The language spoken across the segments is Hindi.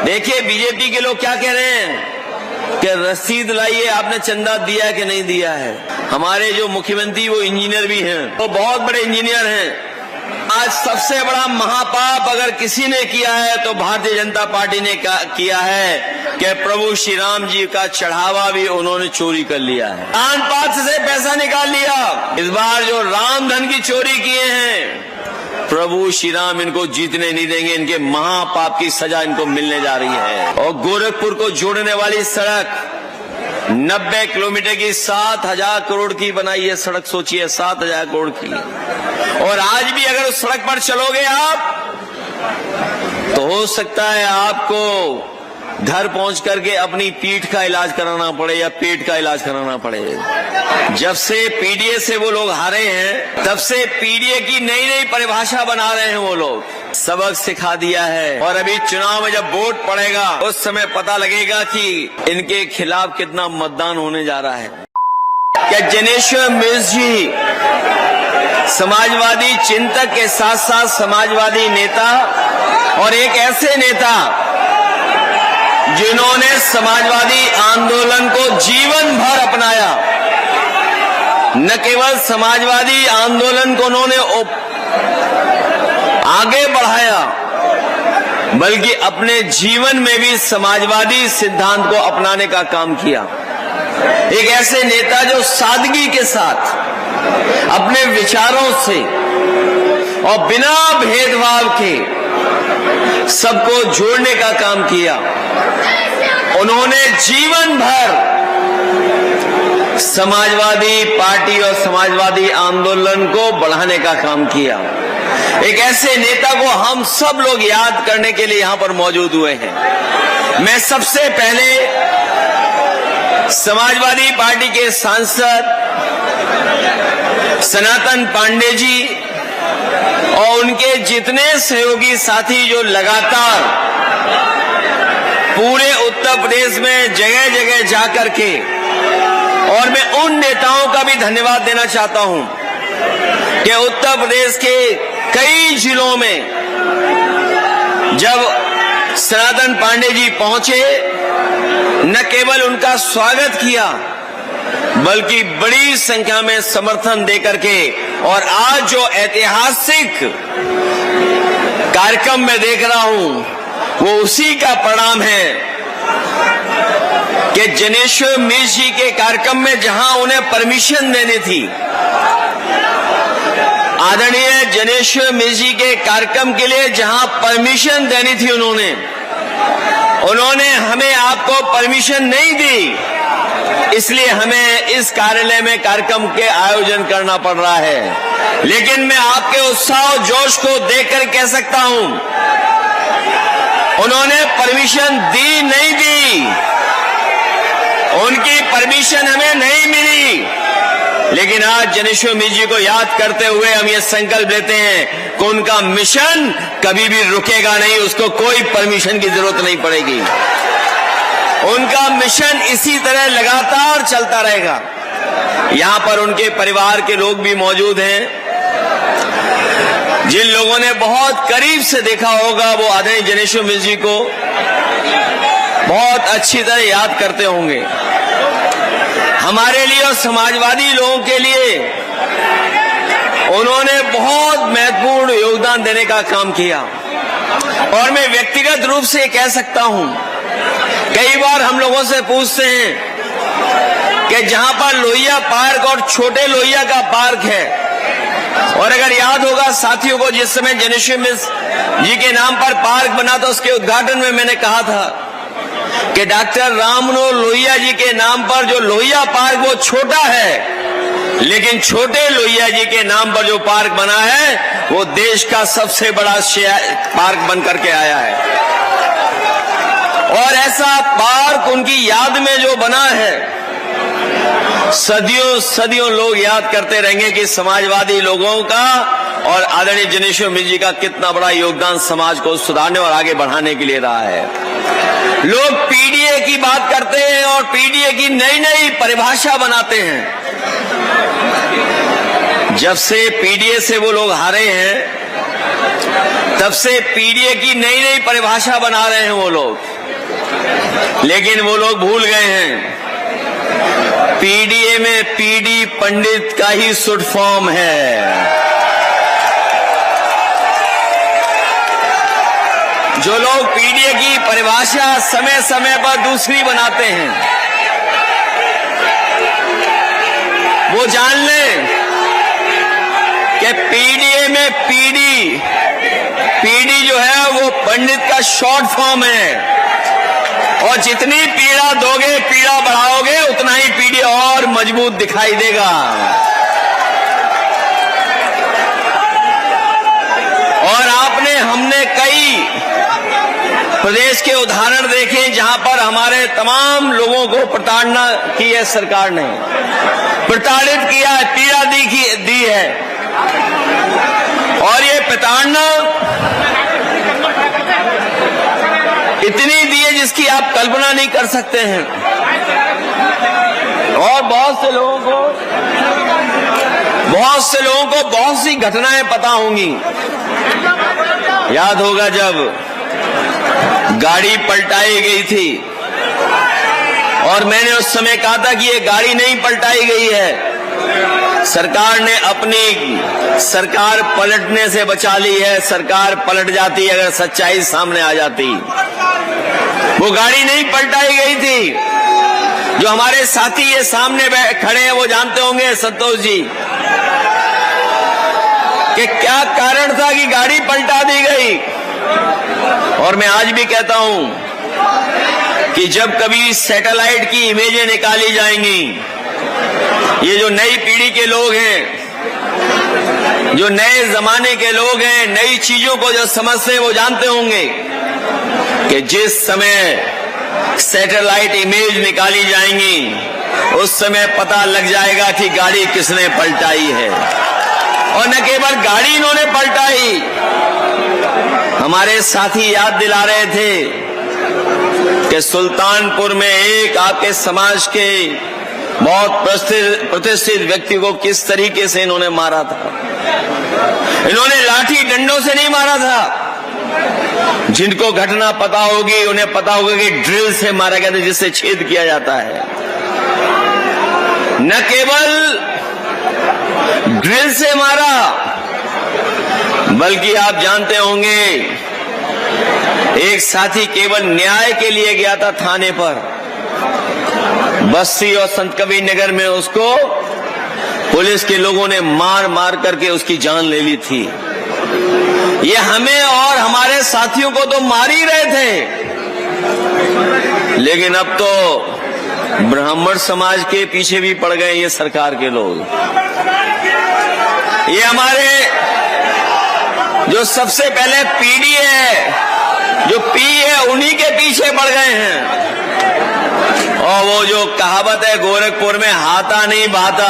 देखिए बीजेपी के लोग क्या कह रहे हैं कि रसीद लाइए, आपने चंदा दिया कि नहीं दिया है। हमारे जो मुख्यमंत्री वो इंजीनियर भी हैं, वो बहुत बड़े इंजीनियर हैं। आज सबसे बड़ा महापाप अगर किसी ने किया है तो भारतीय जनता पार्टी ने किया है कि प्रभु श्री राम जी का चढ़ावा भी उन्होंने चोरी कर लिया है। दान पात्र से पैसा निकाल लिया। इस बार जो राम धन की चोरी किए हैं, प्रभु श्री राम इनको जीतने नहीं देंगे। इनके महापाप की सजा इनको मिलने जा रही है। और गोरखपुर को जोड़ने वाली सड़क 90 किलोमीटर की 7,000 करोड़ की बनाई है सड़क। सोचिए 7,000 करोड़ की। और आज भी अगर उस सड़क पर चलोगे आप तो हो सकता है आपको घर पहुंच करके अपनी पीठ का इलाज कराना पड़े या पेट का इलाज कराना पड़े। जब से पीडीए से वो लोग हारे हैं तब से पीडीए की नई नई परिभाषा बना रहे हैं। वो लोग सबक सिखा दिया है। और अभी चुनाव में जब वोट पड़ेगा उस समय पता लगेगा कि इनके खिलाफ कितना मतदान होने जा रहा है। क्या जनेश्वर मिश्र जी समाजवादी चिंतक के साथ साथ समाजवादी नेता और एक ऐसे नेता जिन्होंने समाजवादी आंदोलन को जीवन भर अपनाया। न केवल समाजवादी आंदोलन को उन्होंने आगे बढ़ाया बल्कि अपने जीवन में भी समाजवादी सिद्धांत को अपनाने का काम किया। एक ऐसे नेता जो सादगी के साथ अपने विचारों से और बिना भेदभाव के सबको जोड़ने का काम किया। उन्होंने जीवन भर समाजवादी पार्टी और समाजवादी आंदोलन को बढ़ाने का काम किया। एक ऐसे नेता को हम सब लोग याद करने के लिए यहां पर मौजूद हुए हैं। मैं सबसे पहले समाजवादी पार्टी के सांसद सनातन पांडे जी और उनके जितने सहयोगी साथी जो लगातार पूरे उत्तर प्रदेश में जगह जगह जाकर के, और मैं उन नेताओं का भी धन्यवाद देना चाहता हूं कि उत्तर प्रदेश के कई जिलों में जब सनातन पांडे जी पहुंचे न केवल उनका स्वागत किया बल्कि बड़ी संख्या में समर्थन देकर के, और आज जो ऐतिहासिक कार्यक्रम मैं देख रहा हूं वो उसी का परिणाम है कि जनेश्वर मिश्र जी के कार्यक्रम में जहां उन्हें परमिशन देनी थी, आदरणीय जनेश्वर मिश्र जी के कार्यक्रम के लिए जहां परमिशन देनी थी उन्होंने हमें आपको परमिशन नहीं दी। इसलिए हमें इस कार्यालय में कार्यक्रम के आयोजन करना पड़ रहा है। लेकिन मैं आपके उत्साह और जोश को देखकर कह सकता हूं उन्होंने परमिशन दी नहीं दी, उनकी परमिशन हमें नहीं मिली। लेकिन आज जनेश्वर मिश्र जी को याद करते हुए हम ये संकल्प लेते हैं कि उनका मिशन कभी भी रुकेगा नहीं, उसको कोई परमिशन की जरूरत नहीं पड़ेगी। उनका मिशन इसी तरह लगातार चलता रहेगा। यहां पर उनके परिवार के लोग भी मौजूद हैं। जिन लोगों ने बहुत करीब से देखा होगा वो आदरणीय जनेश्वर मिश्र जी को बहुत अच्छी तरह याद करते होंगे। हमारे लिए और समाजवादी लोगों के लिए उन्होंने बहुत महत्वपूर्ण योगदान देने का काम किया। और मैं व्यक्तिगत रूप से कह सकता हूं, कई बार हम लोगों से पूछते हैं कि जहां पर लोहिया पार्क और छोटे लोहिया का पार्क है, और अगर याद होगा साथियों को, जिस समय जनेश्वर मिश्र जी के नाम पर पार्क बना था उसके उद्घाटन में मैंने कहा था कि डॉक्टर राममनोहर लोहिया जी के नाम पर जो लोहिया पार्क वो छोटा है, लेकिन छोटे लोहिया जी के नाम पर जो पार्क बना है वो देश का सबसे बड़ा पार्क बन करके आया है। और ऐसा पार्क उनकी याद में जो बना है सदियों सदियों लोग याद करते रहेंगे कि समाजवादी लोगों का और आदरणीय जनेश्वर मिश्र जी का कितना बड़ा योगदान समाज को सुधारने और आगे बढ़ाने के लिए रहा है। लोग पीडीए की बात करते हैं और पीडीए की नई नई परिभाषा बनाते हैं। जब से पीडीए से वो लोग हारे हैं तब से पीडीए की नई नई परिभाषा बना रहे हैं वो लोग। लेकिन वो लोग भूल गए हैं पीडीए में पीडी पंडित का ही शॉर्ट फॉर्म है। जो लोग पीडीए की परिभाषा समय समय पर दूसरी बनाते हैं, वो जान लें कि पीडीए में पीडी जो है वो पंडित का शॉर्ट फॉर्म है, और जितनी पीड़ा दोगे, पीड़ा बढ़ाओगे, उतना ही पीडी और मजबूत दिखाई देगा। और हमने कई प्रदेश के उदाहरण देखे जहां पर हमारे तमाम लोगों को प्रताड़ना की है, सरकार ने प्रताड़ित किया है, पीड़ा दी है। और ये प्रताड़ना इतनी दी है जिसकी आप कल्पना नहीं कर सकते हैं। और बहुत से लोगों को बहुत सी घटनाएं पता होंगी। याद होगा जब गाड़ी पलटाई गई थी, और मैंने उस समय कहा था कि ये गाड़ी नहीं पलटाई गई है, सरकार ने अपनी सरकार पलटने से बचा ली है। सरकार पलट जाती अगर सच्चाई सामने आ जाती। वो गाड़ी नहीं पलटाई गई थी। जो हमारे साथी ये सामने खड़े हैं वो जानते होंगे, संतोष जी, कि क्या कारण था कि गाड़ी पलटा दी गई। और मैं आज भी कहता हूं कि जब कभी सैटेलाइट की इमेजें निकाली जाएंगी, ये जो नई पीढ़ी के लोग हैं, जो नए जमाने के लोग हैं, नई चीजों को जो समझते हैं, वो जानते होंगे कि जिस समय सैटेलाइट इमेज निकाली जाएंगी उस समय पता लग जाएगा कि गाड़ी किसने पलटाई है। और न केवल गाड़ी इन्होंने पलटाई, हमारे साथी याद दिला रहे थे कि सुल्तानपुर में एक आपके समाज के बहुत प्रतिष्ठित व्यक्ति को किस तरीके से इन्होंने मारा था। इन्होंने लाठी डंडों से नहीं मारा था। जिनको घटना पता होगी उन्हें पता होगा कि ड्रिल से मारा गया था, जिससे छेद किया जाता है। न केवल ड्रिल से मारा, बल्कि आप जानते होंगे एक साथी केवल न्याय के लिए गया था थाने पर। बस्ती और संत कबीर नगर में उसको पुलिस के लोगों ने मार मार करके उसकी जान ले ली थी। ये हमें और हमारे साथियों को तो मार ही रहे थे, लेकिन अब तो ब्राह्मण समाज के पीछे भी पड़ गए ये सरकार के लोग। ये हमारे जो सबसे पहले पीढ़ी है, जो पी है, उन्हीं के पीछे पड़ गए हैं। और वो जो कहावत है गोरखपुर में, हाथा नहीं भाता,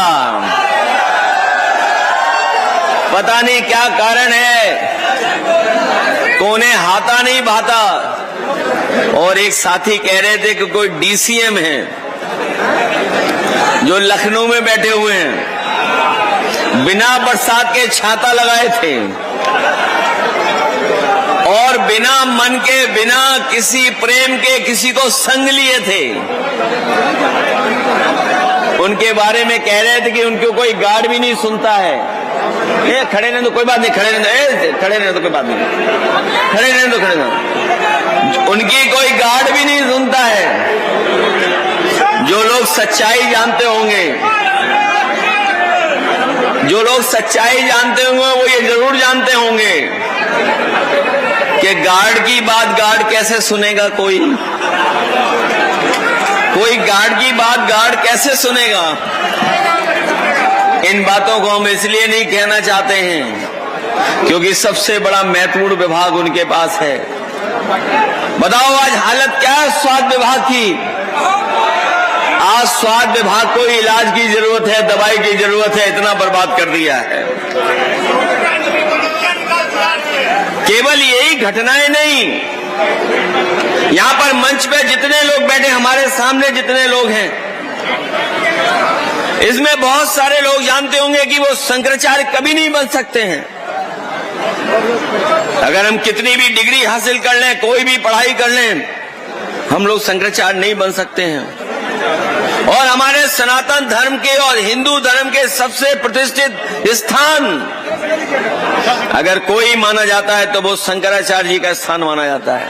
पता नहीं क्या कारण है कोने हाथा नहीं भाता। और एक साथी कह रहे थे कि कोई डीसीएम है जो लखनऊ में बैठे हुए हैं, बिना बरसात के छाता लगाए थे और बिना मन के, बिना किसी प्रेम के किसी को संग लिए थे। उनके बारे में कह रहे थे कि उनको कोई गार्ड भी नहीं सुनता है। ये खड़े रहने तो कोई बात नहीं, खड़े रहने, खड़े रहने तो कोई बात नहीं, खड़े रहने तो खड़े रहने। उनकी कोई गार्ड भी नहीं सुनता है। जो लोग सच्चाई जानते होंगे, जो लोग सच्चाई जानते होंगे वो ये जरूर जानते होंगे कि गार्ड की बात गार्ड कैसे सुनेगा। कोई गार्ड की बात गार्ड कैसे सुनेगा। इन बातों को हम इसलिए नहीं कहना चाहते हैं क्योंकि सबसे बड़ा महत्वपूर्ण विभाग उनके पास है। बताओ आज हालत क्या है स्वास्थ्य विभाग की। आज स्वास्थ्य विभाग को इलाज की जरूरत है, दवाई की जरूरत है, इतना बर्बाद कर दिया है। केवल यही घटनाएं नहीं, यहां पर मंच पे जितने लोग बैठे, हमारे सामने जितने लोग हैं, इसमें बहुत सारे लोग जानते होंगे कि वो शंकराचार्य कभी नहीं बन सकते हैं। अगर हम कितनी भी डिग्री हासिल कर लें, कोई भी पढ़ाई कर लें, हम लोग शंकराचार्य नहीं बन सकते हैं। और हमारे सनातन धर्म के और हिंदू धर्म के सबसे प्रतिष्ठित स्थान अगर कोई माना जाता है तो वो शंकराचार्य जी का स्थान माना जाता है।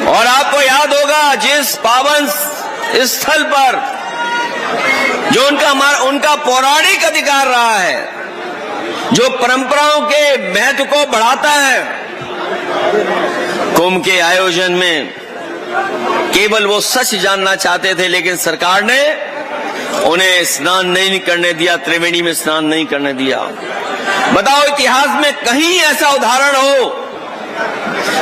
और आपको याद होगा जिस पावन स्थल पर जो उनका पौराणिक अधिकार रहा है, जो परंपराओं के महत्व को बढ़ाता है, कुंभ के आयोजन में केवल वो सच जानना चाहते थे, लेकिन सरकार ने उन्हें स्नान नहीं करने दिया, त्रिवेणी में स्नान नहीं करने दिया। बताओ इतिहास में कहीं ऐसा उदाहरण हो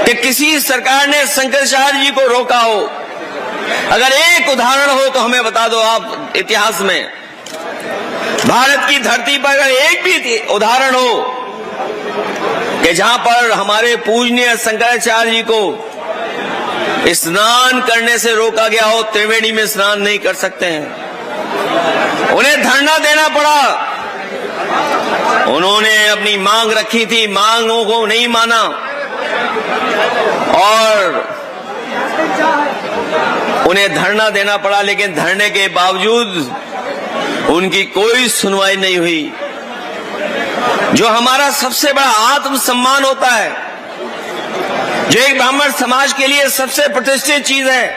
कि किसी सरकार ने शंकराचार्य जी को रोका हो? अगर एक उदाहरण हो तो हमें बता दो आप। इतिहास में भारत की धरती पर अगर एक भी उदाहरण हो कि जहां पर हमारे पूजनीय शंकराचार्य जी को स्नान करने से रोका गया हो, त्रिवेणी में स्नान नहीं कर सकते हैं, उन्हें धरना देना पड़ा। उन्होंने अपनी मांग रखी थी, मांगों को नहीं माना और उन्हें धरना देना पड़ा, लेकिन धरने के बावजूद उनकी कोई सुनवाई नहीं हुई। जो हमारा सबसे बड़ा आत्मसम्मान होता है, जो एक ब्राह्मण समाज के लिए सबसे प्रतिष्ठित चीज है,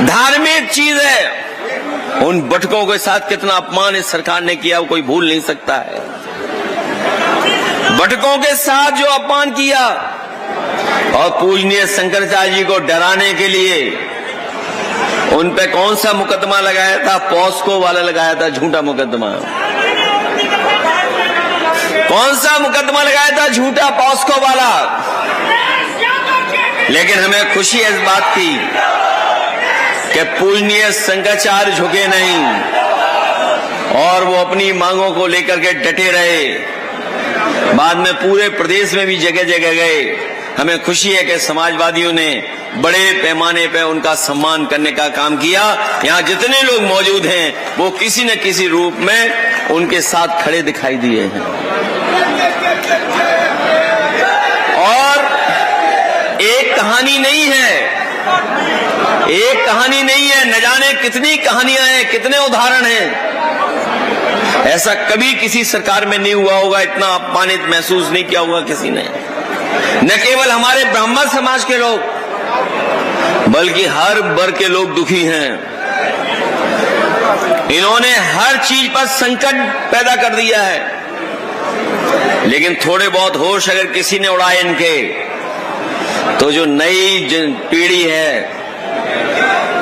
धार्मिक चीज है, उन बटकों के साथ कितना अपमान इस सरकार ने किया वो कोई भूल नहीं सकता है। बटकों के साथ जो अपमान किया और पूजनीय शंकराचार्य जी को डराने के लिए उन पे कौन सा मुकदमा लगाया था? पॉस्को वाला लगाया था, झूठा मुकदमा। कौन सा मुकदमा लगाया था? झूठा पॉस्को वाला। लेकिन हमें खुशी है इस बात की कि पूजनीय शंकराचार्य झुके नहीं और वो अपनी मांगों को लेकर के डटे रहे। बाद में पूरे प्रदेश में भी जगह जगह गए। हमें खुशी है कि समाजवादियों ने बड़े पैमाने पर उनका सम्मान करने का काम किया। यहाँ जितने लोग मौजूद हैं वो किसी न किसी रूप में उनके साथ खड़े दिखाई दिए हैं। और एक कहानी नहीं है, एक कहानी नहीं है, न जाने कितनी कहानियां हैं, कितने उदाहरण हैं। ऐसा कभी किसी सरकार में नहीं हुआ होगा, इतना अपमानित महसूस नहीं किया होगा किसी ने। न केवल हमारे ब्राह्मण समाज के लोग बल्कि हर वर्ग के लोग दुखी हैं। इन्होंने हर चीज पर संकट पैदा कर दिया है। लेकिन थोड़े बहुत होश अगर किसी ने उड़ाए इनके, तो जो नई पीढ़ी है,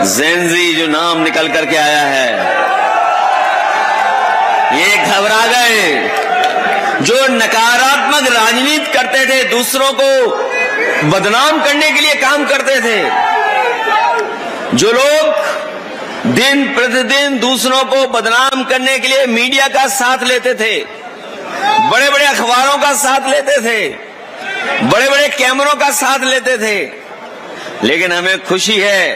जेनजी जो नाम निकल करके आया है, ये घबरा गए। जो नकारात्मक राजनीति करते थे, दूसरों को बदनाम करने के लिए काम करते थे, जो लोग दिन प्रतिदिन दूसरों को बदनाम करने के लिए मीडिया का साथ लेते थे, बड़े बड़े अखबारों का साथ लेते थे, बड़े बड़े कैमरों का साथ लेते थे। लेकिन हमें खुशी है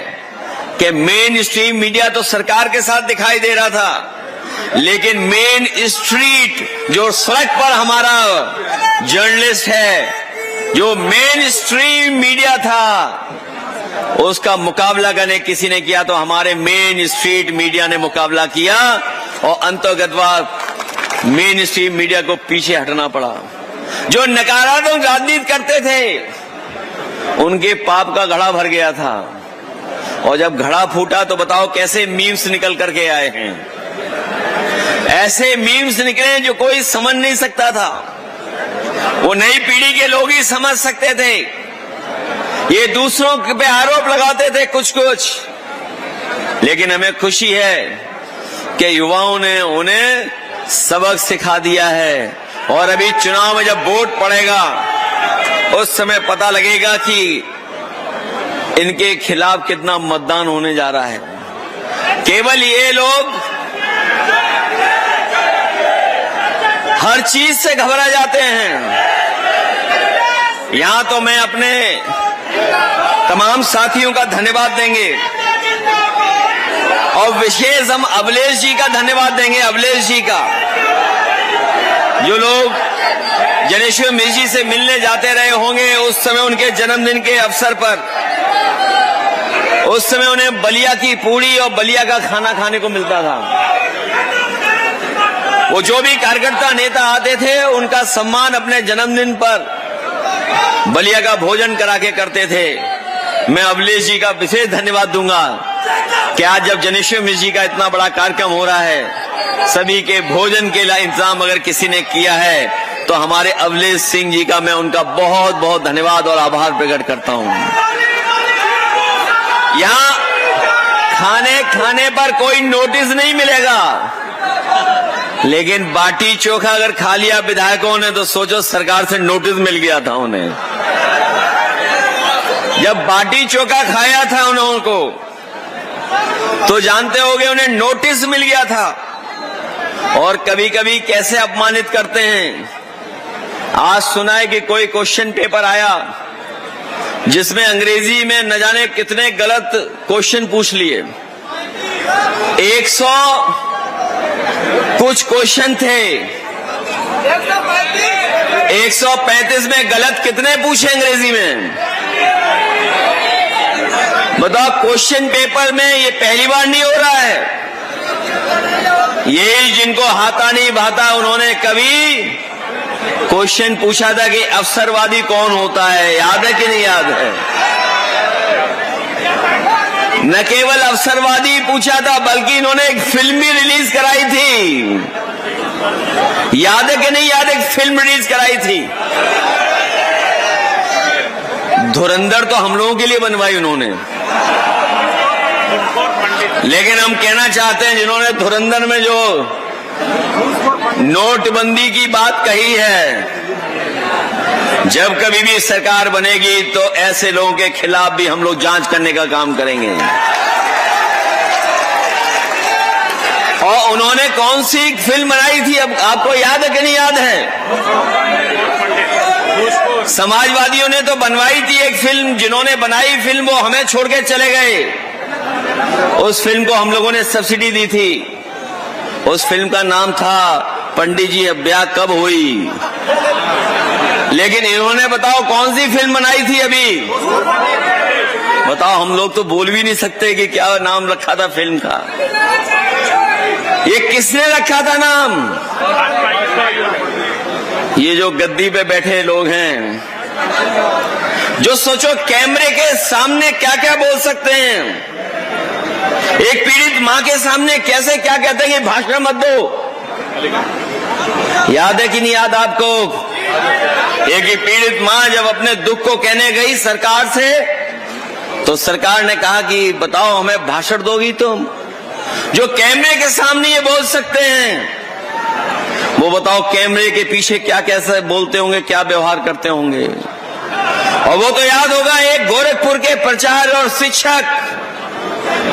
कि मेन स्ट्रीम मीडिया तो सरकार के साथ दिखाई दे रहा था, लेकिन मेन स्ट्रीट जो सड़क पर हमारा जर्नलिस्ट है, जो मेन स्ट्रीम मीडिया था, उसका मुकाबला करने किसी ने किया तो हमारे मेन स्ट्रीट मीडिया ने मुकाबला किया और अंतर्गतवाद मेन स्ट्रीम मीडिया को पीछे हटना पड़ा। जो नकारात्मक राजनीति करते थे उनके पाप का घड़ा भर गया था, और जब घड़ा फूटा तो बताओ कैसे मीम्स निकल करके आए हैं। ऐसे मीम्स निकले जो कोई समझ नहीं सकता था, वो नई पीढ़ी के लोग ही समझ सकते थे। ये दूसरों पे आरोप लगाते थे कुछ कुछ, लेकिन हमें खुशी है कि युवाओं ने उन्हें सबक सिखा दिया है। और अभी चुनाव में जब वोट पड़ेगा उस समय पता लगेगा कि इनके खिलाफ कितना मतदान होने जा रहा है। केवल ये लोग हर चीज से घबरा जाते हैं। यहां तो मैं अपने तमाम साथियों का धन्यवाद देंगे और विशेष हम अभिलेष जी का धन्यवाद देंगे। अभिलेष जी का, जो लोग जनेश्वर मिश्र जी से मिलने जाते रहे होंगे उस समय उनके जन्मदिन के अवसर पर उस समय उन्हें बलिया की पूड़ी और बलिया का खाना खाने को मिलता था। वो जो भी कार्यकर्ता नेता आते थे उनका सम्मान अपने जन्मदिन पर बलिया का भोजन करा के करते थे। मैं अवलेश जी का विशेष धन्यवाद दूंगा कि आज जब जनेश्वर मिश्र जी का इतना बड़ा कार्यक्रम हो रहा है, सभी के भोजन के लिए इंतजाम अगर किसी ने किया है तो हमारे अवलेश सिंह जी का मैं उनका बहुत बहुत धन्यवाद और आभार प्रकट करता हूं। यहाँ खाने पर कोई नोटिस नहीं मिलेगा, लेकिन बाटी चोखा अगर खा लिया विधायकों ने तो सोचो सरकार से नोटिस मिल गया था उन्हें। जब बाटी चोखा खाया था उनको तो जानते होंगे उन्हें नोटिस मिल गया था। और कभी कभी कैसे अपमानित करते हैं। आज सुना है कि कोई क्वेश्चन पेपर आया जिसमें अंग्रेजी में न जाने कितने गलत क्वेश्चन पूछ लिए। 100 कुछ क्वेश्चन थे, 135 में गलत कितने पूछे अंग्रेजी में? बताओ, क्वेश्चन पेपर में ये पहली बार नहीं हो रहा है। ये जिनको हाथा नहीं भाता उन्होंने कभी क्वेश्चन पूछा था कि अवसरवादी कौन होता है, याद है कि नहीं याद है? न केवल अवसरवादी पूछा था बल्कि इन्होंने एक फिल्म भी रिलीज कराई थी, याद है कि नहीं याद? एक फिल्म रिलीज कराई थी धुरंधर, तो हम लोगों के लिए बनवाई उन्होंने। लेकिन हम कहना चाहते हैं जिन्होंने धुरंधर में जो नोटबंदी की बात कही है, जब कभी भी सरकार बनेगी तो ऐसे लोगों के खिलाफ भी हम लोग जांच करने का काम करेंगे। और उन्होंने कौन सी फिल्म बनाई थी, अब आपको याद है कि नहीं याद है? समाजवादियों ने तो बनवाई थी एक फिल्म, जिन्होंने बनाई फिल्म वो हमें छोड़ के चले गए। उस फिल्म को हम लोगों ने सब्सिडी दी थी। उस फिल्म का नाम था पंडित जी अब ब्याह कब हुई। लेकिन इन्होंने बताओ कौन सी फिल्म बनाई थी अभी? बताओ, हम लोग तो बोल भी नहीं सकते कि क्या नाम रखा था फिल्म का। ये किसने रखा था नाम? ये जो गद्दी पे बैठे लोग हैं, जो सोचो कैमरे के सामने क्या क्या बोल सकते हैं। एक पीड़ित मां के सामने कैसे क्या कहते हैं कि भाषण मत दो। याद है कि नहीं याद आपको? एक ही पीड़ित मां जब अपने दुख को कहने गई सरकार से, तो सरकार ने कहा कि बताओ हमें भाषण दोगी तुम? जो कैमरे के सामने ये बोल सकते हैं, वो बताओ कैमरे के पीछे क्या कैसे बोलते होंगे, क्या व्यवहार करते होंगे। और वो तो याद होगा, एक गोरखपुर के प्रचार और शिक्षक,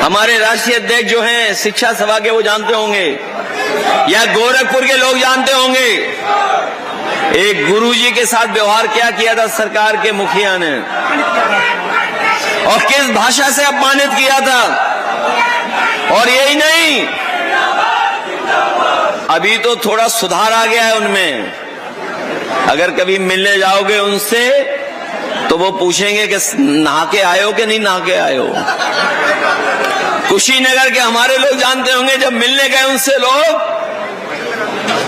हमारे राष्ट्रीय अध्यक्ष जो हैं शिक्षा सभा के, वो जानते होंगे, या गोरखपुर के लोग जानते होंगे, एक गुरुजी के साथ व्यवहार क्या किया था सरकार के मुखिया ने, और किस भाषा से अपमानित किया था। और यही नहीं, अभी तो थोड़ा सुधार आ गया है उनमें। अगर कभी मिलने जाओगे उनसे तो वो पूछेंगे कि नहा के आए हो कि नहीं नहा के आए हो। कुशीनगर के हमारे लोग जानते होंगे, जब मिलने गए उनसे लोग,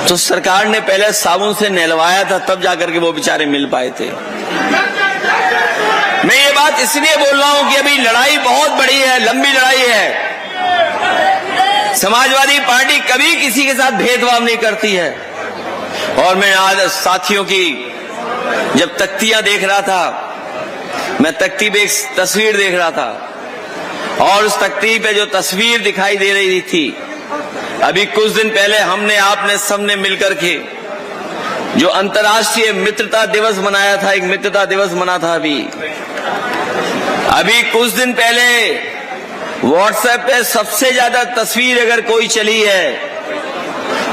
तो सरकार ने पहले साबुन से नहलवाया था, तब जाकर के वो बेचारे मिल पाए थे। मैं ये बात इसलिए बोल रहा हूं कि अभी लड़ाई बहुत बड़ी है, लंबी लड़ाई है। समाजवादी पार्टी कभी किसी के साथ भेदभाव नहीं करती है। और मैं आज साथियों की जब तख्तियां देख रहा था, मैं तख्ती पे एक तस्वीर देख रहा था, और उस तख्ती पे जो तस्वीर दिखाई दे रही थी, अभी कुछ दिन पहले हमने आपने सबने मिलकर के जो अंतर्राष्ट्रीय मित्रता दिवस मनाया था, एक मित्रता दिवस मना था। अभी कुछ दिन पहले व्हाट्सएप पे सबसे ज्यादा तस्वीर अगर कोई चली है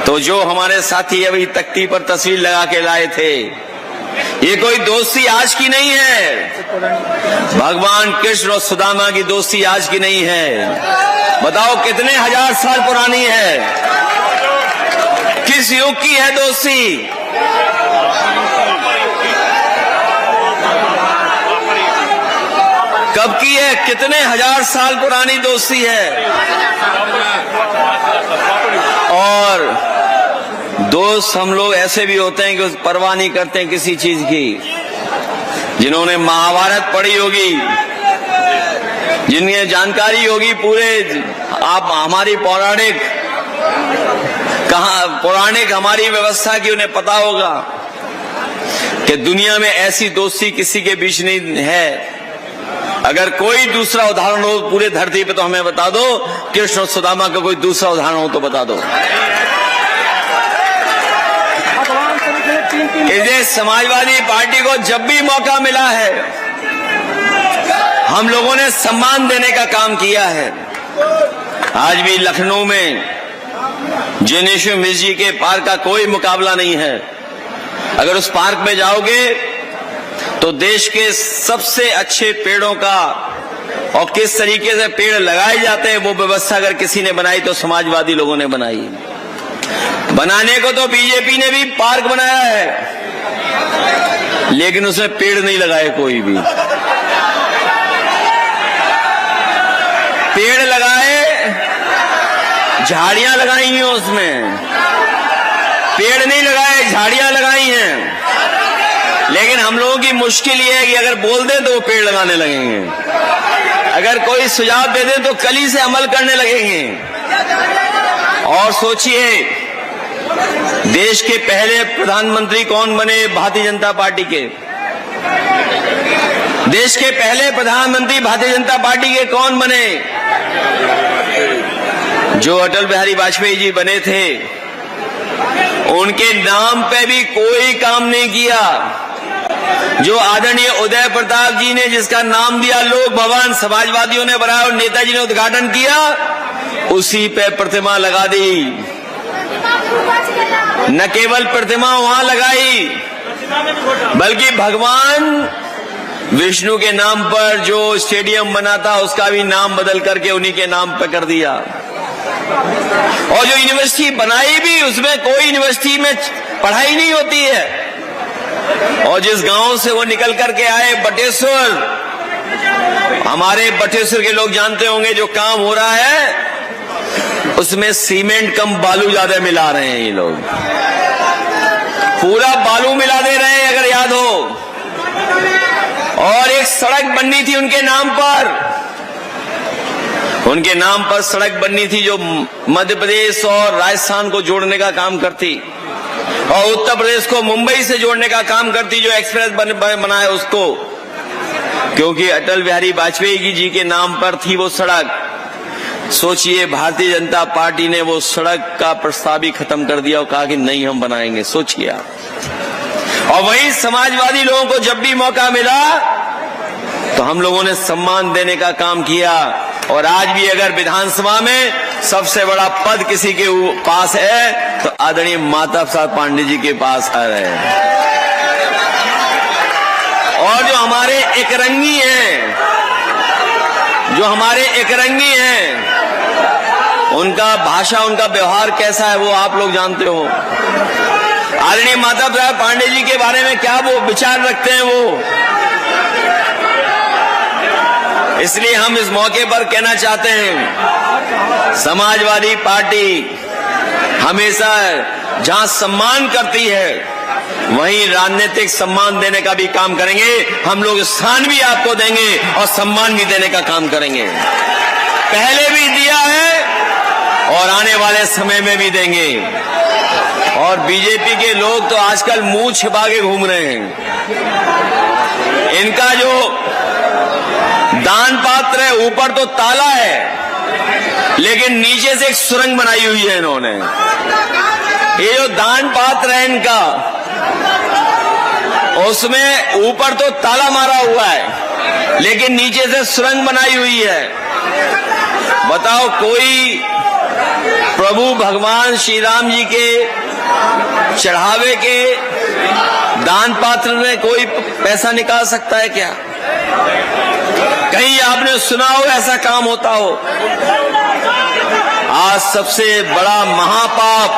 तो जो हमारे साथी अभी तख्ती पर तस्वीर लगा के लाए थे, ये कोई दोस्ती आज की नहीं है। भगवान कृष्ण और सुदामा की दोस्ती आज की नहीं है। बताओ कितने हजार साल पुरानी है, किस युग की है दोस्ती। कब की है? कितने हजार साल पुरानी दोस्ती है। और दोस्त हम लोग ऐसे भी होते हैं कि परवाह नहीं करते हैं किसी चीज की। जिन्होंने महाभारत पढ़ी होगी, जिन्हें जानकारी होगी पूरे, आप हमारी पौराणिक हमारी व्यवस्था की, उन्हें पता होगा कि दुनिया में ऐसी दोस्ती किसी के बीच नहीं है। अगर कोई दूसरा उदाहरण हो पूरे धरती पे तो हमें बता दो। कृष्ण और सुदामा का कोई दूसरा उदाहरण हो तो बता दो। इसे समाजवादी पार्टी को जब भी मौका मिला है, हम लोगों ने सम्मान देने का काम किया है। आज भी लखनऊ में जिनेश्वर मिश्र जी के पार्क का कोई मुकाबला नहीं है। अगर उस पार्क में जाओगे तो देश के सबसे अच्छे पेड़ों का और किस तरीके से पेड़ लगाए जाते हैं वो व्यवस्था अगर किसी ने बनाई तो समाजवादी लोगों ne बनाई। बनाने को तो बीजेपी ने भी पार्क बनाया है, लेकिन उसमें पेड़ नहीं लगाए कोई भी। पेड़ लगाए, झाड़ियां लगाई हैं उसमें। पेड़ नहीं लगाए, झाड़ियां लगाई हैं। लेकिन हम लोगों की मुश्किल ये है कि अगर बोल दें तो वो पेड़ लगाने लगेंगे, अगर कोई सुझाव दे दें तो कली से अमल करने लगेंगे। और सोचिए, देश के पहले प्रधानमंत्री कौन बने? भारतीय जनता पार्टी के। देश के पहले प्रधानमंत्री भारतीय जनता पार्टी के कौन बने? जो अटल बिहारी वाजपेयी जी बने थे। उनके नाम पे भी कोई काम नहीं किया। जो आदरणीय उदय प्रताप जी ने जिसका नाम दिया लोक भवन, समाजवादियों ने बनाया और नेताजी ने उद्घाटन किया, उसी पे प्रतिमा लगा दी। न केवल प्रतिमा वहां लगाई, बल्कि भगवान विष्णु के नाम पर जो स्टेडियम बना था उसका भी नाम बदल करके उन्हीं के नाम पर कर दिया। और जो यूनिवर्सिटी बनाई भी, उसमें कोई यूनिवर्सिटी में पढ़ाई नहीं होती है। और जिस गांव से वो निकल करके आए, बटेश्वर, हमारे बटेश्वर के लोग जानते होंगे जो काम हो रहा है उसमें सीमेंट कम बालू ज्यादा मिला रहे हैं। ये लोग पूरा बालू मिला दे रहे हैं, अगर याद हो। और एक सड़क बननी थी उनके नाम पर सड़क बननी थी जो मध्य प्रदेश और राजस्थान को जोड़ने का काम करती, और उत्तर प्रदेश को मुंबई से जोड़ने का काम करती, जो एक्सप्रेस बना है उसको। क्योंकि अटल बिहारी वाजपेयी जी के नाम पर थी वो सड़क। सोचिए, भारतीय जनता पार्टी ने वो सड़क का प्रस्ताव ही खत्म कर दिया और कहा कि नहीं हम बनाएंगे। सोचिए आप। और वही समाजवादी लोगों को जब भी मौका मिला तो हम लोगों ने सम्मान देने का काम किया। और आज भी अगर विधानसभा में सबसे बड़ा पद किसी के पास है तो आदरणीय माता प्रसाद पांडे जी के पास आ रहे हैं। और जो हमारे एकरंगी हैं, उनका भाषा, उनका व्यवहार कैसा है वो आप लोग जानते हो। आदरणीय माता प्रसाद पांडे जी के बारे में क्या वो विचार रखते हैं वो। इसलिए हम इस मौके पर कहना चाहते हैं, समाजवादी पार्टी हमेशा जहां सम्मान करती है वहीं राजनीतिक सम्मान देने का भी काम करेंगे। हम लोग स्थान भी आपको देंगे और सम्मान भी देने का काम करेंगे। पहले भी दिया है और आने वाले समय में भी देंगे। और बीजेपी के लोग तो आजकल मुंह छिपा के घूम रहे हैं। इनका जो दान पात्र है ऊपर तो ताला है, लेकिन नीचे से एक सुरंग बनाई हुई है इन्होंने। ये जो दान पात्र है इनका, उसमें ऊपर तो ताला मारा हुआ है, लेकिन नीचे से सुरंग बनाई हुई है। बताओ, कोई प्रभु भगवान श्री राम जी के चढ़ावे के दान पात्र में कोई पैसा निकाल सकता है क्या? कहीं आपने सुना हो ऐसा काम होता हो? आज सबसे बड़ा महापाप,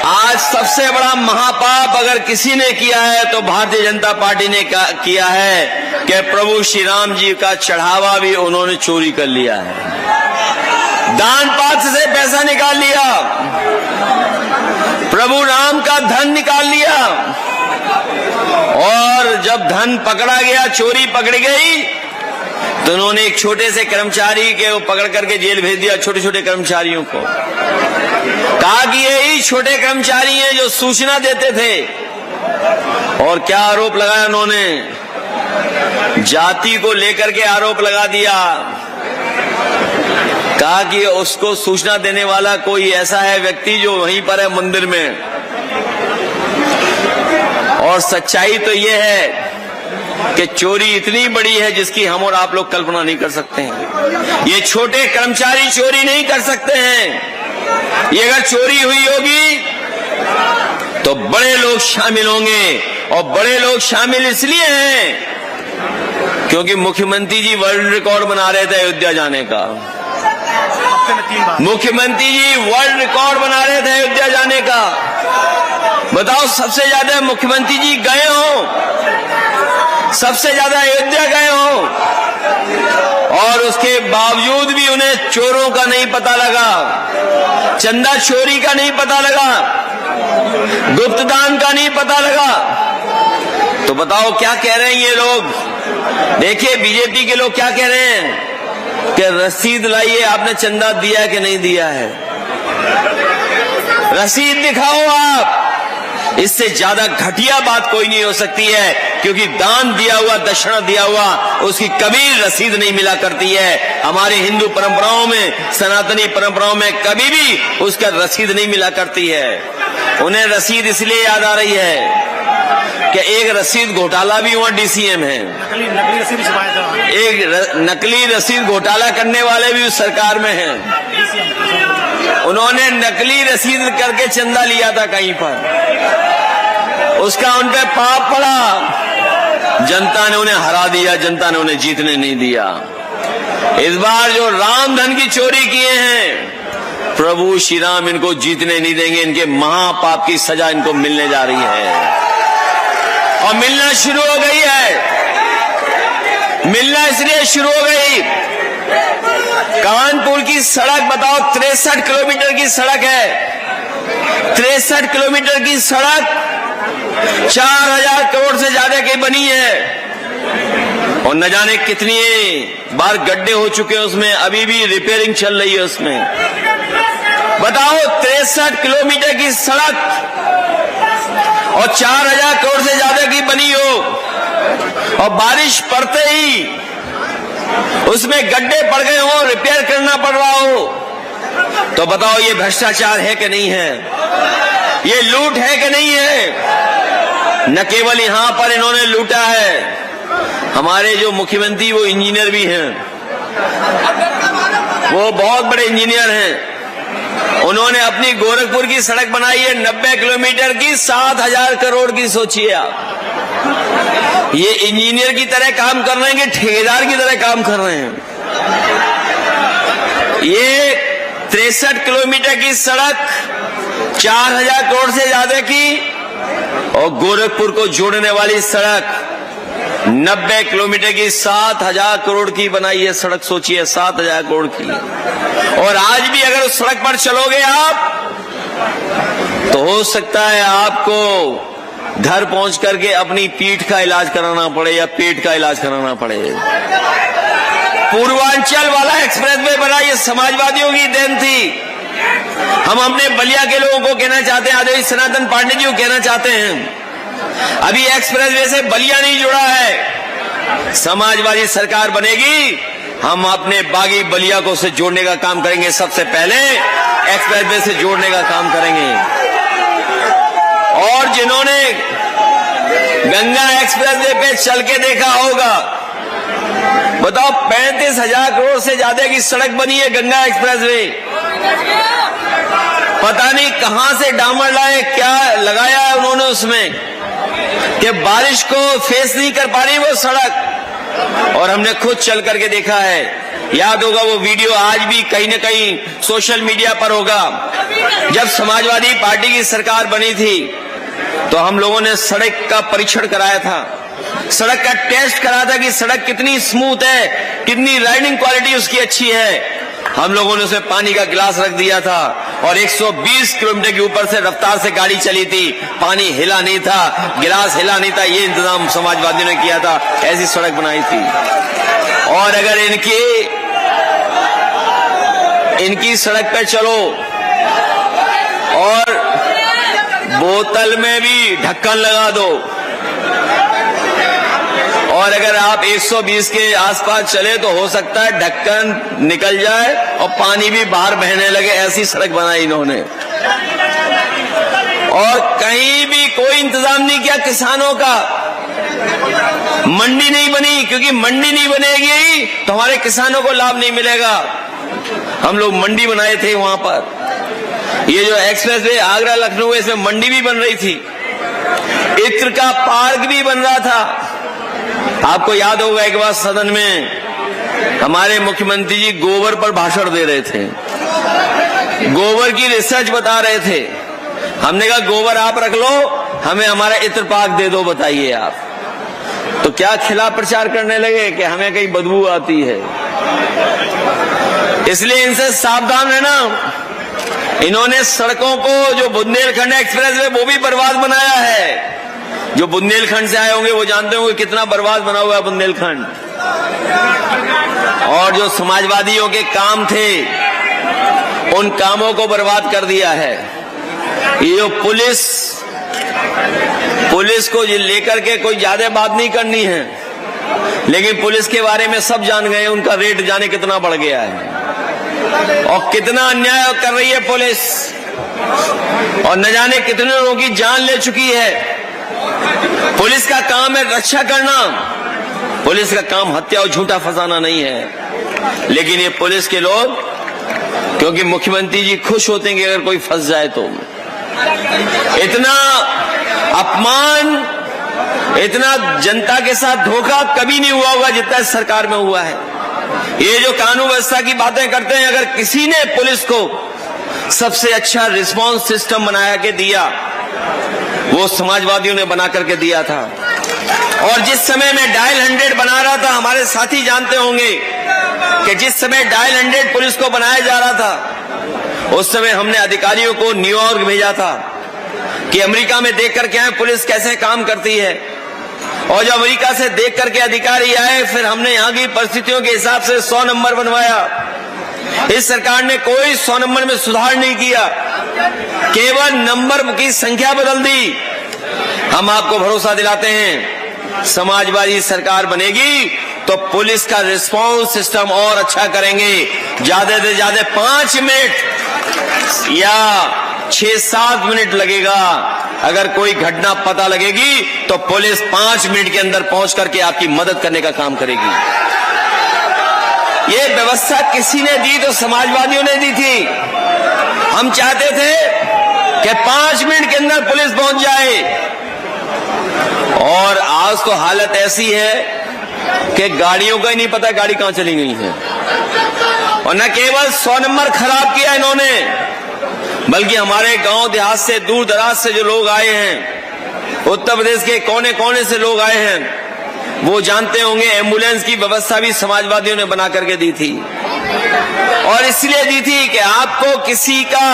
आज आज सबसे बड़ा महापाप अगर किसी ने किया है तो भारतीय जनता पार्टी ने किया है कि प्रभु श्री राम जी का चढ़ावा भी उन्होंने चोरी कर लिया है, दान पात्र से पैसा निकाल लिया, प्रभु राम का धन निकाल लिया। और जब धन पकड़ा गया, चोरी पकड़ी गई, तो उन्होंने एक छोटे से कर्मचारी के वो पकड़ करके जेल भेज दिया, छोटे छोटे कर्मचारियों को। कहा कि यही छोटे कर्मचारी हैं जो सूचना देते थे। और क्या आरोप लगाया उन्होंने? जाति को लेकर के आरोप लगा दिया। कहा कि उसको सूचना देने वाला कोई ऐसा है व्यक्ति जो वहीं पर है मंदिर में। और सच्चाई तो ये है कि चोरी इतनी बड़ी है जिसकी हम और आप लोग कल्पना नहीं कर सकते हैं। ये छोटे कर्मचारी चोरी नहीं कर सकते हैं। ये अगर चोरी हुई होगी तो बड़े लोग शामिल होंगे, और बड़े लोग शामिल इसलिए हैं क्योंकि मुख्यमंत्री जी वर्ल्ड रिकॉर्ड बना रहे थे अयोध्या जाने का। मुख्यमंत्री जी वर्ल्ड रिकॉर्ड बना रहे थे अयोध्या जाने का। बताओ, सबसे ज्यादा मुख्यमंत्री जी गए हो, सबसे ज्यादा अयोध्या गए हो, और उसके बावजूद भी उन्हें चोरों का नहीं पता लगा, चंदा चोरी का नहीं पता लगा, गुप्त दान का नहीं पता लगा। तो बताओ क्या कह रहे हैं ये लोग? देखिए बीजेपी के लोग क्या कह रहे हैं कि रसीद लाइए, आपने चंदा दिया कि नहीं दिया है, रसीद दिखाओ आप। इससे ज्यादा घटिया बात कोई नहीं हो सकती है, क्योंकि दान दिया हुआ, दक्षिणा दिया हुआ, उसकी कभी रसीद नहीं मिला करती है। हमारे हिंदू परंपराओं में, सनातनी परंपराओं में कभी भी उसका रसीद नहीं मिला करती है। उन्हें रसीद इसलिए याद आ रही है कि एक रसीद घोटाला भी हुआ डीसीएम है, नकली रसीद छपाया था, एक नकली रसीद घोटाला करने वाले भी उस सरकार में हैं। उन्होंने नकली रसीद करके चंदा लिया था कहीं पर, उसका उन पे पाप पड़ा, जनता ने उन्हें हरा दिया, जनता ने उन्हें जीतने नहीं दिया। इस बार जो राम धन की चोरी किए हैं, प्रभु श्री राम इनको जीतने नहीं देंगे। इनके महापाप की सजा इनको मिलने जा रही है, और मिलना शुरू हो गई है। मिलना इसलिए शुरू हो गई, कानपुर की सड़क बताओ, 63 किलोमीटर की सड़क है, 63 किलोमीटर की सड़क 4000 करोड़ से ज्यादा की बनी है, और न जाने कितनी बार गड्ढे हो चुके हैं उसमें, अभी भी रिपेयरिंग चल रही है उसमें। बताओ, 63 किलोमीटर की सड़क और 4000 करोड़ से ज्यादा की बनी हो, और बारिश पड़ते ही उसमें गड्ढे पड़ गए हो, रिपेयर करना पड़ रहा हो, तो बताओ ये भ्रष्टाचार है कि नहीं है, ये लूट है कि नहीं है। न केवल यहां पर इन्होंने लूटा है, हमारे जो मुख्यमंत्री वो इंजीनियर भी हैं, वो बहुत बड़े इंजीनियर हैं। उन्होंने अपनी गोरखपुर की सड़क बनाई है 90 किलोमीटर की, 7000 करोड़ की। सोचिए आप, ये इंजीनियर की तरह काम कर रहे हैं कि ठेकेदार की तरह काम कर रहे हैं। ये 63 किलोमीटर की सड़क 4000 करोड़ से ज्यादा की, और गोरखपुर को जोड़ने वाली सड़क 90 किलोमीटर की 7000 करोड़ की बनाई है सड़क। सोचिए 7000 करोड़ की। और आज भी अगर उस सड़क पर चलोगे आप, तो हो सकता है आपको घर पहुंच करके अपनी पीठ का इलाज कराना पड़े या पेट का इलाज कराना पड़े। पूर्वांचल वाला एक्सप्रेस वे बना, ये समाजवादियों की देन थी। हम अपने बलिया के लोगों को कहना चाहते हैं, आदरणीय सनातन पांडे जी को कहना चाहते हैं, अभी एक्सप्रेस वे से बलिया नहीं जुड़ा है। समाजवादी सरकार बनेगी, हम अपने बागी बलिया को से जोड़ने का काम करेंगे। सबसे पहले एक्सप्रेस वे से जोड़ने का काम करेंगे। और जिन्होंने गंगा एक्सप्रेस वे पे चल के देखा होगा, बताओ 35,000 करोड़ से ज्यादा की सड़क बनी है गंगा एक्सप्रेस वे। पता नहीं कहां से डामर लाए, क्या लगाया है उन्होंने उसमें कि बारिश को फेस नहीं कर पा रही वो सड़क। और हमने खुद चल करके देखा है। याद होगा वो वीडियो आज भी कहीं न कहीं सोशल मीडिया पर होगा। जब समाजवादी पार्टी की सरकार बनी थी तो हम लोगों ने सड़क का परीक्षण कराया था, सड़क का टेस्ट करा था कि सड़क कितनी स्मूथ है, कितनी राइडिंग क्वालिटी उसकी अच्छी है। हम लोगों ने उसे पानी का गिलास रख दिया था और 120 किलोमीटर के ऊपर से रफ्तार से गाड़ी चली थी, पानी हिला नहीं था, गिलास हिला नहीं था। ये इंतजाम समाजवादियों ने किया था, ऐसी सड़क बनाई थी। और अगर इनकी सड़क पे चलो और बोतल में भी ढक्कन लगा दो और अगर आप 120 के आसपास चले तो हो सकता है ढक्कन निकल जाए और पानी भी बाहर बहने लगे। ऐसी सड़क बनाई इन्होंने और कहीं भी कोई इंतजाम नहीं किया किसानों का। मंडी नहीं बनी, क्योंकि मंडी नहीं बनेगी तो हमारे किसानों को लाभ नहीं मिलेगा। हम लोग मंडी बनाए थे वहां पर। ये जो एक्सप्रेस वे आगरा लखनऊ, इसमें मंडी भी बन रही थी, इत्र का पार्क भी बन रहा था। आपको याद होगा एक बार सदन में हमारे मुख्यमंत्री जी गोबर पर भाषण दे रहे थे, गोबर की रिसर्च बता रहे थे। हमने कहा गोबर आप रख लो, हमें हमारा इत्र पार्क दे दो, बताइए आप। तो क्या खिलाफ प्रचार करने लगे कि हमें कहीं बदबू आती है। इसलिए इनसे सावधान रहना। इन्होंने सड़कों को, जो बुंदेलखंड एक्सप्रेस वे, वो भी बर्बाद बनाया है। जो बुंदेलखंड से आए होंगे वो जानते होंगे कितना बर्बाद बना हुआ है बुंदेलखंड। और जो समाजवादियों के काम थे उन कामों को बर्बाद कर दिया है। ये जो पुलिस को लेकर के कोई ज्यादा बात नहीं करनी है, लेकिन पुलिस के बारे में सब जान गए, उनका रेट जाने कितना बढ़ गया है और कितना अन्याय कर रही है पुलिस, और न जाने कितने लोगों की जान ले चुकी है। पुलिस का काम है रक्षा करना, पुलिस का काम हत्या और झूठा फंसाना नहीं है। लेकिन ये पुलिस के लोग, क्योंकि मुख्यमंत्री जी खुश होते हैं कि अगर कोई फंस जाए तो, इतना अपमान, इतना जनता के साथ धोखा कभी नहीं हुआ होगा जितना इस सरकार में हुआ है। ये जो कानून व्यवस्था की बातें करते हैं, अगर किसी ने पुलिस को सबसे अच्छा रिस्पांस सिस्टम बनाया के दिया, वो समाजवादियों ने बना करके दिया था। और जिस समय में डायल 100 बना रहा था, हमारे साथी जानते होंगे कि जिस समय डायल 100 पुलिस को बनाया जा रहा था, उस समय हमने अधिकारियों को न्यूयॉर्क भेजा था कि अमेरिका में देख करके आए पुलिस कैसे काम करती है। और जब अमेरिका से देख करके अधिकारी आए, फिर हमने यहाँ की परिस्थितियों के हिसाब से 100 नंबर बनवाया। इस सरकार ने कोई 100 नंबर में सुधार नहीं किया, केवल नंबर की संख्या बदल दी। हम आपको भरोसा दिलाते हैं, समाजवादी सरकार बनेगी तो पुलिस का रिस्पांस सिस्टम और अच्छा करेंगे। ज्यादा से ज्यादा 5 मिनट या 6-7 मिनट लगेगा। अगर कोई घटना पता लगेगी तो पुलिस 5 मिनट के अंदर पहुंच करके आपकी मदद करने का काम करेगी। ये व्यवस्था किसी ने दी तो समाजवादियों ने दी थी। हम चाहते थे कि 5 मिनट के अंदर पुलिस पहुंच जाए, और आज तो हालत ऐसी है कि गाड़ियों का ही नहीं पता गाड़ी कहां चली गई है। और न केवल 100 नंबर खराब किया इन्होंने, बल्कि हमारे गांव देहात से, दूर दराज से जो लोग आए हैं, उत्तर प्रदेश के कोने कोने से लोग आए हैं, वो जानते होंगे एम्बुलेंस की व्यवस्था भी समाजवादियों ने बना करके दी थी। और इसलिए दी थी कि आपको किसी का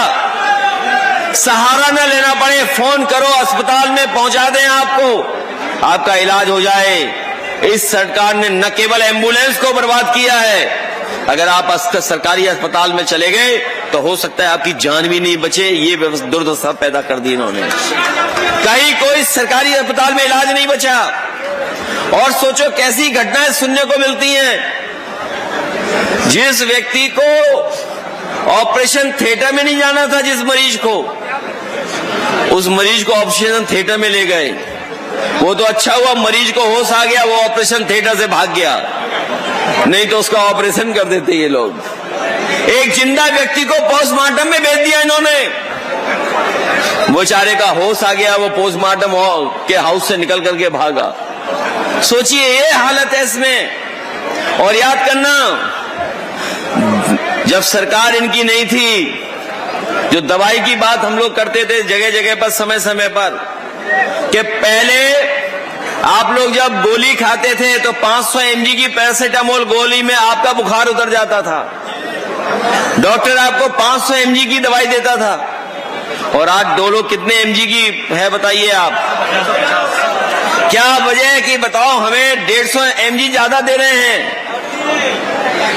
सहारा न लेना पड़े, फोन करो, अस्पताल में पहुंचा दें आपको, आपका इलाज हो जाए। इस सरकार ने न केवल एम्बुलेंस को बर्बाद किया है, अगर आप सरकारी अस्पताल में चले गए तो हो सकता है आपकी जान भी नहीं बचे। ये दुर्दशा पैदा कर दी इन्होंने। कहीं कोई सरकारी अस्पताल में इलाज नहीं बचा। और सोचो कैसी घटनाएं सुनने को मिलती हैं। जिस व्यक्ति को ऑपरेशन थिएटर में नहीं जाना था, जिस मरीज को, उस मरीज को ऑपरेशन थिएटर में ले गए। वो तो अच्छा हुआ मरीज को होश आ गया, वो ऑपरेशन थिएटर से भाग गया, नहीं तो उसका ऑपरेशन कर देते ये लोग। एक जिंदा व्यक्ति को पोस्टमार्टम में भेज दिया इन्होंने। वो बेचारे का होश आ गया, वो पोस्टमार्टम के हाउस से निकल करके भागा। सोचिए ये हालत है इसमें। और याद करना, जब सरकार इनकी नहीं थी, जो दवाई की बात हम लोग करते थे जगह जगह पर समय समय पर, कि पहले आप लोग जब गोली खाते थे तो 500 mg की पैरासीटामोल गोली में आपका बुखार उतर जाता था। डॉक्टर आपको 500 mg की दवाई देता था। और आज डोलो कितने mg की है बताइए आप? क्या वजह है कि बताओ हमें 150 mg ज्यादा दे रहे हैं?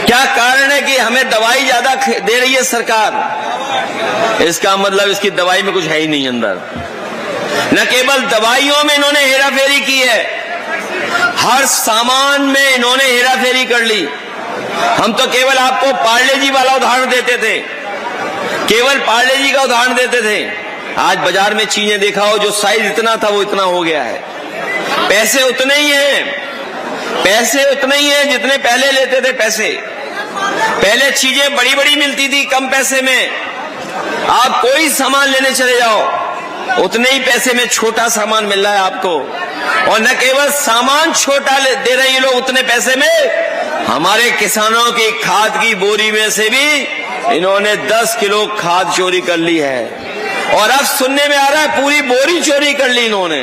क्या कारण है कि हमें दवाई ज्यादा दे रही है सरकार? इसका मतलब इसकी दवाई में कुछ है ही नहीं अंदर। न केवल दवाइयों में इन्होंने हेराफेरी की है, हर सामान में इन्होंने हेराफेरी कर ली। हम तो केवल आपको पार्ले जी वाला उदाहरण देते थे, केवल पार्ले जी का उदाहरण देते थे। आज बाजार में चीजें देखा हो, जो साइज इतना था वो इतना हो गया है। पैसे उतने ही हैं, पैसे उतने ही हैं जितने पहले लेते थे पैसे। पहले चीजें बड़ी बड़ी मिलती थी कम पैसे में। आप कोई सामान लेने चले जाओ, उतने ही पैसे में छोटा सामान मिल रहा है आपको। और न केवल सामान छोटा दे रहे हैं लोग उतने पैसे में, हमारे किसानों की खाद की बोरी में से भी इन्होंने 10 किलो खाद चोरी कर ली है। और अब सुनने में आ रहा है पूरी बोरी चोरी कर ली इन्होंने।